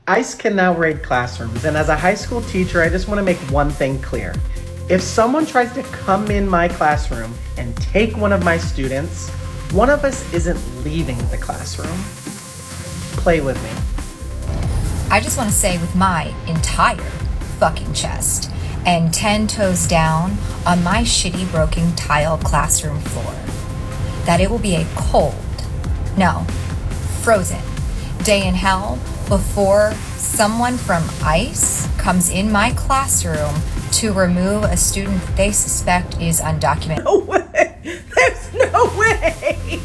ICE can now raid classrooms, and as a high school teacher, I just want to make one thing clear. If someone tries to come in my classroom and take one of my students, one of us isn't leaving the classroom. Play with me. I just want to say with my entire fucking chest and 10 toes down on my shitty broken tile classroom floor that it will be a cold, no, frozen day in hell before someone from ICE comes in my classroom to remove a student that they suspect is undocumented. No way! There's no way!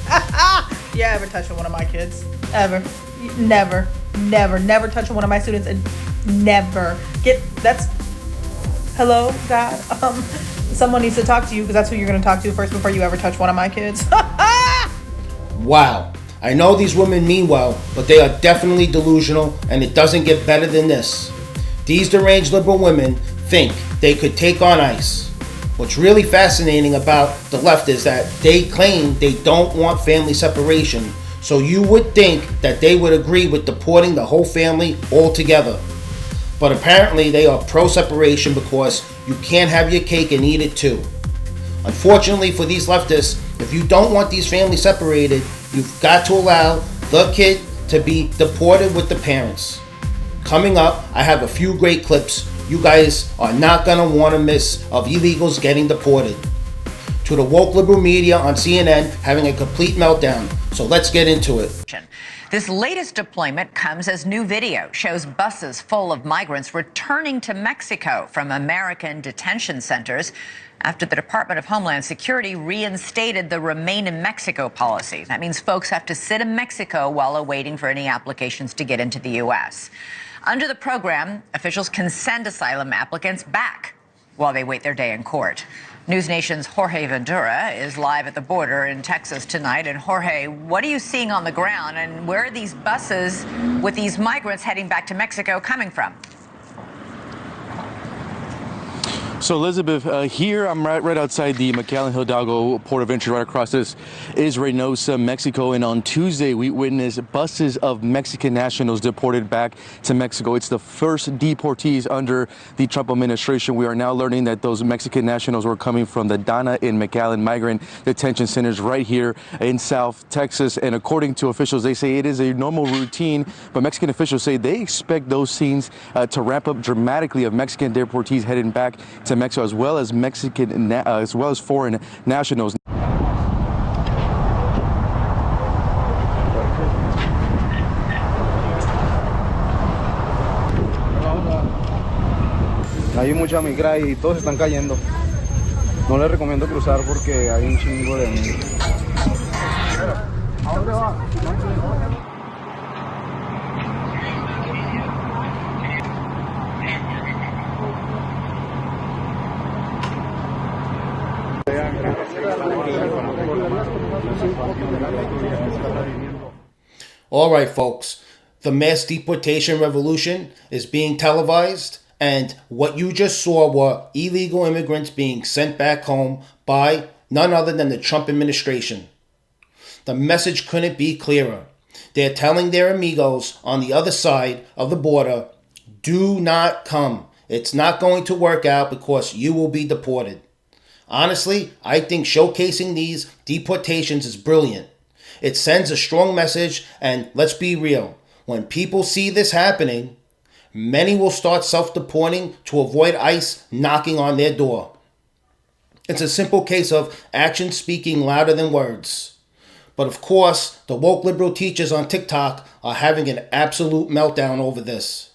You ever touching one of my kids? Ever? Never, never touching one of my students, and never that's. Hello, God. Someone needs to talk to you because that's who you're going to talk to first before you ever touch one of my kids. Wow. I know these women mean well, but they are definitely delusional, and it doesn't get better than this. These deranged liberal women think they could take on ICE. What's really fascinating about the left is that they claim they don't want family separation, so you would think that they would agree with deporting the whole family altogether. But apparently they are pro-separation because you can't have your cake and eat it too. Unfortunately for these leftists, if you don't want these families separated, you've got to allow the kid to be deported with the parents. Coming up, I have a few great clips you guys are not going to want to miss of illegals getting deported. To the woke liberal media on CNN having a complete meltdown. So let's get into it. This latest deployment comes as new video shows buses full of migrants returning to Mexico from American detention centers after the Department of Homeland Security reinstated the Remain in Mexico policy. That means folks have to sit in Mexico while awaiting for any applications to get into the U.S. Under the program, officials can send asylum applicants back while they wait their day in court. News Nation's Jorge Ventura is live at the border in Texas tonight. And Jorge, what are you seeing on the ground, and where are these buses with these migrants heading back to Mexico coming from? So Elizabeth, here I'm right outside the McAllen Hidalgo port of entry. Right across this is Reynosa, Mexico, and on Tuesday we witnessed buses of Mexican nationals deported back to Mexico. It's the first deportees under the Trump administration. We are now learning that those Mexican nationals were coming from the Donna and McAllen migrant detention centers right here in South Texas. And according to officials, they say it is a normal routine, but Mexican officials say they expect those scenes to ramp up dramatically of Mexican deportees heading back to Mexico, as well as as well as foreign nationals. Hay mucha migra y todos están cayendo. No les recomiendo cruzar porque hay un chingo de niños. ¿A dónde va? All right, folks, the mass deportation revolution is being televised, and what you just saw were illegal immigrants being sent back home by none other than the Trump administration. The message couldn't be clearer. They're telling their amigos on the other side of the border, do not come. It's not going to work out because you will be deported. Honestly, I think showcasing these deportations is brilliant. It sends a strong message, and let's be real, when people see this happening, many will start self-deporting to avoid ICE knocking on their door. It's a simple case of action speaking louder than words. But of course, the woke liberal teachers on TikTok are having an absolute meltdown over this.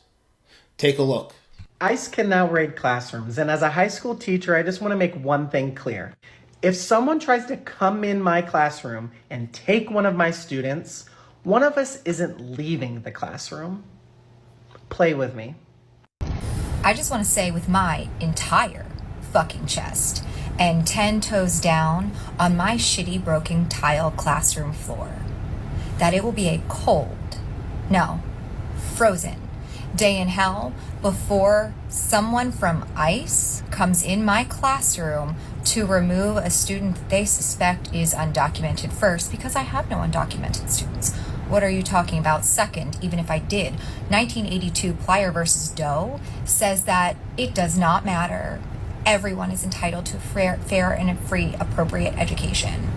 Take a look. ICE can now raid classrooms, and as a high school teacher, I just want to make one thing clear. If someone tries to come in my classroom and take one of my students, one of us isn't leaving the classroom. Play with me. I just want to say with my entire fucking chest and 10 toes down on my shitty broken tile classroom floor that it will be a cold, no, frozen day in hell before someone from ICE comes in my classroom to remove a student that they suspect is undocumented first, because I have no undocumented students What are you talking about? Second, even if I did, 1982 Plyer versus Doe says that it does not matter. Everyone is entitled to a fair and a free, appropriate education.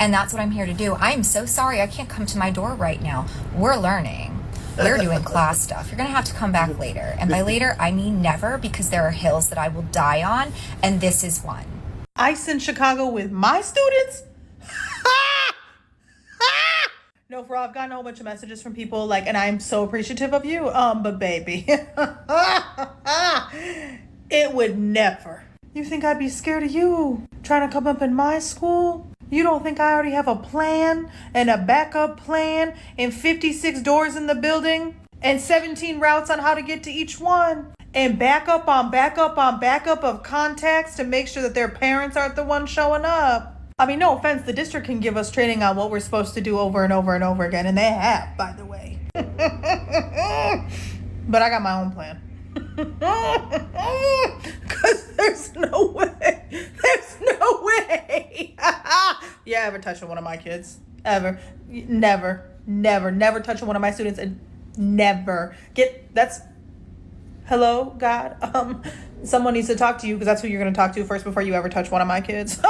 And that's what I'm here to do. I'm so sorry I can't come to my door right now. We're learning. We're doing class stuff. You're going to have to come back later. And by later, I mean never, because there are hills that I will die on, and this is one. ICE in Chicago with my students? No, for all, I've gotten a whole bunch of messages from people, like, and I'm so appreciative of you, but baby, it would never. You think I'd be scared of you trying to come up in my school? You don't think I already have a plan and a backup plan and 56 doors in the building and 17 routes on how to get to each one and backup on backup on backup of contacts to make sure that their parents aren't the ones showing up? I mean, no offense, the district can give us training on what we're supposed to do over and over and over again, and they have, by the way. But I got my own plan. Because there's no way. There's no way. Yeah, ever touching one of my kids. Ever. Never touching one of my students, and never. Hello, God. Someone needs to talk to you, because that's who you're going to talk to first before you ever touch one of my kids.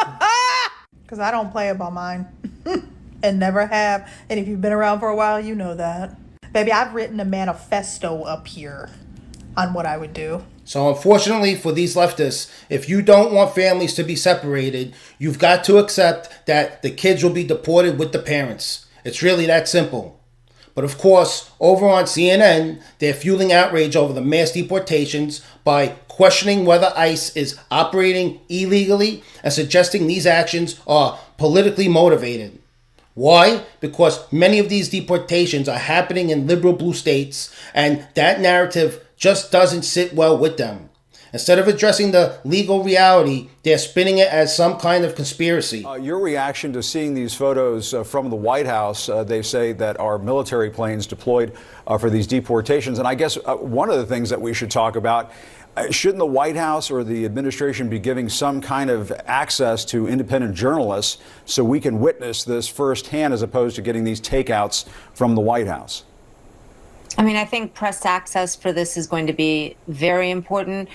Because I don't play about mine. And never have. And if you've been around for a while, you know that. Baby, I've written a manifesto up here on what I would do. So unfortunately for these leftists, if you don't want families to be separated, you've got to accept that the kids will be deported with the parents. It's really that simple. But of course, over on CNN, they're fueling outrage over the mass deportations by questioning whether ICE is operating illegally and suggesting these actions are politically motivated. Why? Because many of these deportations are happening in liberal blue states, and that narrative just doesn't sit well with them. Instead of addressing the legal reality, they're spinning it as some kind of conspiracy. Your reaction to seeing these photos from the White House, they say that are military planes deployed for these deportations. And I guess one of the things that we should talk about, shouldn't the White House or the administration be giving some kind of access to independent journalists so we can witness this firsthand as opposed to getting these takeouts from the White House? I mean, I think press access for this is going to be very important.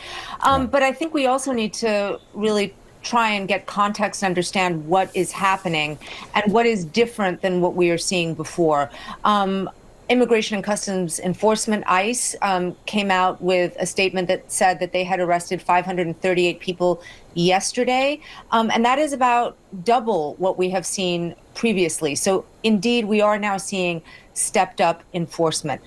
But I think we also need to really try and get context and understand what is happening and what is different than what we are seeing before. Immigration and Customs Enforcement, ICE, came out with a statement that said that they had arrested 538 people yesterday. And that is about double what we have seen previously. So indeed, we are now seeing stepped up enforcement.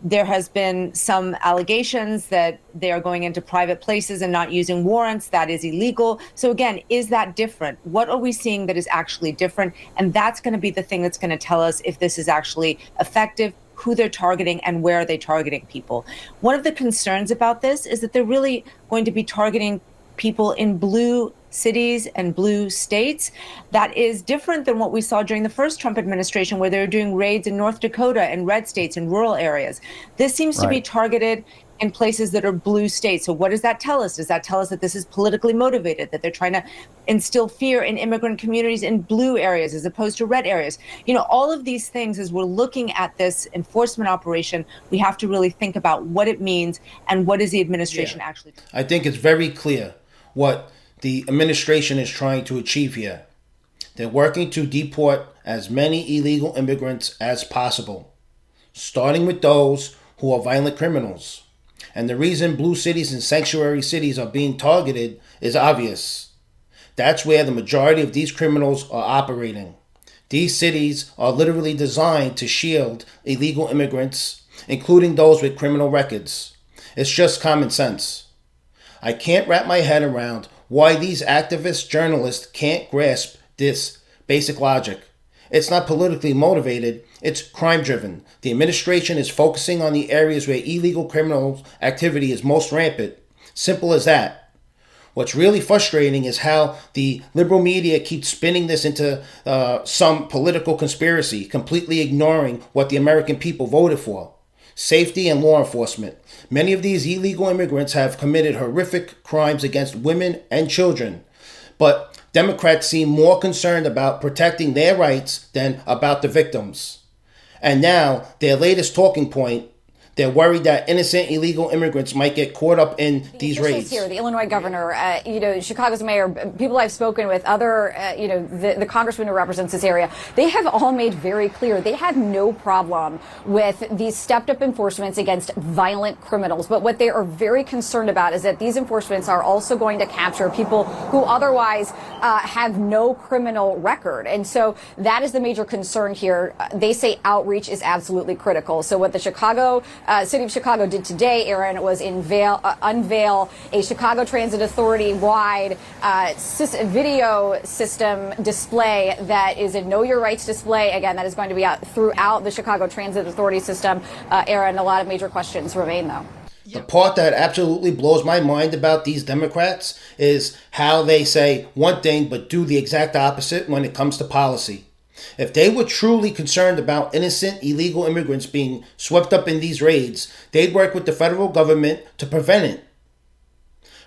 There has been some allegations that they are going into private places and not using warrants. That is illegal. So again, is that different? What are we seeing that is actually different? And that's going to be the thing that's going to tell us if this is actually effective, who they're targeting, and where are they targeting people. One of the concerns about this is that they're really going to be targeting people in blue cities and blue states. That is different than what we saw during the first Trump administration, where they were doing raids in North Dakota and red states and rural areas. This seems to be targeted in places that are blue states. So what does that tell us? Does that tell us that this is politically motivated, that they're trying to instill fear in immigrant communities in blue areas as opposed to red areas? You know, all of these things, as we're looking at this enforcement operation, we have to really think about what it means and what is the administration actually doing. I think it's very clear what the administration is trying to achieve here. They're working to deport as many illegal immigrants as possible, starting with those who are violent criminals. And the reason blue cities and sanctuary cities are being targeted is obvious. That's where the majority of these criminals are operating. These cities are literally designed to shield illegal immigrants, including those with criminal records. It's just common sense. I can't wrap my head around why these activist journalists can't grasp this basic logic. It's not politically motivated, it's crime-driven. The administration is focusing on the areas where illegal criminal activity is most rampant. Simple as that. What's really frustrating is how the liberal media keeps spinning this into some political conspiracy, completely ignoring what the American people voted for. Safety and law enforcement. Many of these illegal immigrants have committed horrific crimes against women and children, but Democrats seem more concerned about protecting their rights than about the victims. And now their latest talking point, they're worried that innocent illegal immigrants might get caught up in these raids. Here, the Illinois governor, Chicago's mayor, people I've spoken with, other, the congressman who represents this area, they have all made very clear they have no problem with these stepped-up enforcements against violent criminals. But what they are very concerned about is that these enforcements are also going to capture people who otherwise have no criminal record. And so that is the major concern here. They say outreach is absolutely critical. So what the City of Chicago did today, Aaron, was unveil a Chicago Transit Authority-wide video system display that is a Know Your Rights display. Again, that is going to be out throughout the Chicago Transit Authority system. Aaron, a lot of major questions remain, though. The part that absolutely blows my mind about these Democrats is how they say one thing but do the exact opposite when it comes to policy. If they were truly concerned about innocent illegal immigrants being swept up in these raids, they'd work with the federal government to prevent it.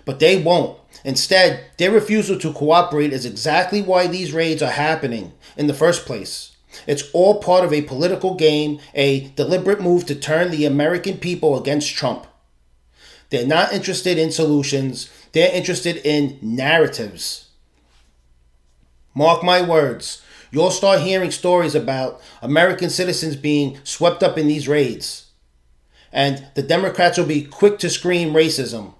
But they won't. Instead, their refusal to cooperate is exactly why these raids are happening in the first place. It's all part of a political game, a deliberate move to turn the American people against Trump. They're not interested in solutions. They're interested in narratives. Mark my words. You'll start hearing stories about American citizens being swept up in these raids. And the Democrats will be quick to scream racism.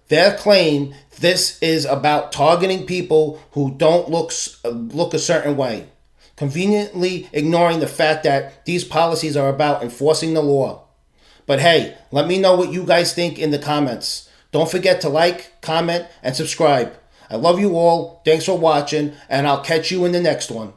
Their claim this is about targeting people who don't look a certain way, conveniently ignoring the fact that these policies are about enforcing the law. But hey, let me know what you guys think in the comments. Don't forget to like, comment, and subscribe. I love you all. Thanks for watching, and I'll catch you in the next one.